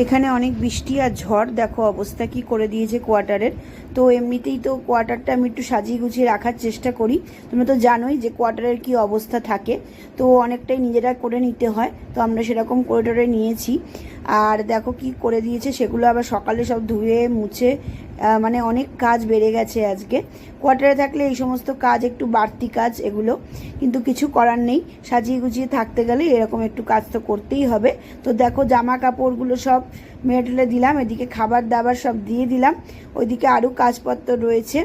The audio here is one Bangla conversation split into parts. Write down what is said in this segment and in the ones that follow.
এখানে অনেক বৃষ্টি আর ঝড়, দেখো অবস্থা কি করে দিয়েছে কোয়ার্টারের। তো এমনিতেই তো কোয়ার্টারটা আমি একটু সাজিয়ে গুছিয়ে রাখার চেষ্টা করি। তোমরা তো জানোই যে কোয়ার্টারের কি অবস্থা থাকে, তো অনেকটাই নিজেরা করে নিতে হয়। তো আমরা সেরকম করে নিয়েছি। আর দেখো কি করে দিয়েছে, সেগুলো আবার সকালে সব ধুয়ে মুছে, মানে অনেক কাজ বেড়ে গেছে আজকে। কোয়ার্টারে থাকলে এই সমস্ত কাজ একটু বাড়তি কাজ এগুলো, কিন্তু কিছু করার নেই। সাজিয়ে গুছিয়ে থাকতে গেলে এরকম একটু কাজ তো করতেই হবে। তো দেখো জামা কাপড়গুলো সব মেলে দিলাম, এদিকে খাবার দাবার সব দিয়ে দিলাম, ওইদিকে আরও কাজপত্র রয়েছে।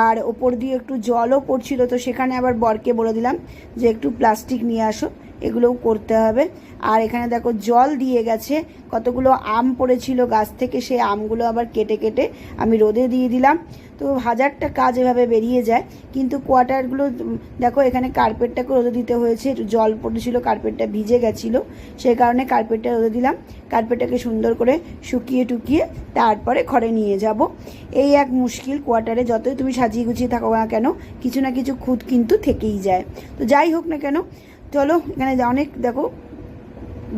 আর ওপর দিয়ে একটু জলও পড়ছিল, তো সেখানে আবার বরকে বলে দিলাম যে একটু প্লাস্টিক নিয়ে আসো, এগুলোও করতে হবে। আর এখানে দেখো জল দিয়ে গেছে, কতগুলো আম পড়েছিল গাছ থেকে, সেই আমগুলো আবার কেটে কেটে আমি রোদে দিয়ে দিলাম। তো হাজারটা কাজ এভাবে বেরিয়ে যায়। কিন্তু কোয়ার্টারগুলো দেখো, এখানে কার্পেটটাকে রোদে দিতে হয়েছে, একটু জল পড়েছিল, কার্পেটটা ভিজে গেছিলো, সেই কারণে কার্পেটটা রোদে দিলাম। কার্পেটটাকে সুন্দর করে শুকিয়ে টুকিয়ে তারপরে ঘরে নিয়ে যাব। এই এক মুশকিল, কোয়ার্টারে যতই তুমি সাজিয়ে গুছিয়ে থাকো না কেন, কিছু না কিছু খুঁত কিন্তু থেকেই যায়। তো যাই হোক না কেন, চলো এখানে অনেক দেখো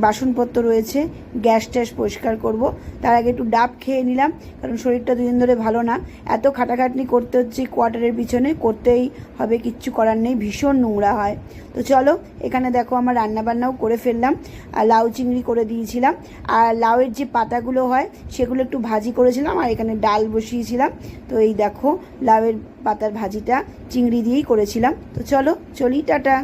বাসনপত্র রয়েছে, গ্যাস ট্যাস পরিষ্কার করব। তার আগে একটু ডাব খেয়ে নিলাম, কারণ শরীরটা দুদিন ধরে ভালো না। এত খাটাখাটনি করতে হচ্ছে কোয়ার্টারের পিছনে, করতেই হবে, কিচ্ছু করার নেই, ভীষণ নোংরা হয়। তো চলো, এখানে দেখো আমার রান্নাবান্নাও করে ফেললাম। আর লাউ চিংড়ি করে দিয়েছিলাম, আর লাউয়ের যে পাতাগুলো হয় সেগুলো একটু ভাজি করেছিলাম, আর এখানে ডাল বসিয়েছিলাম। তো এই দেখো লাউয়ের পাতার ভাজিটা চিংড়ি দিয়েই করেছিলাম। তো চলো চলি, টাটা।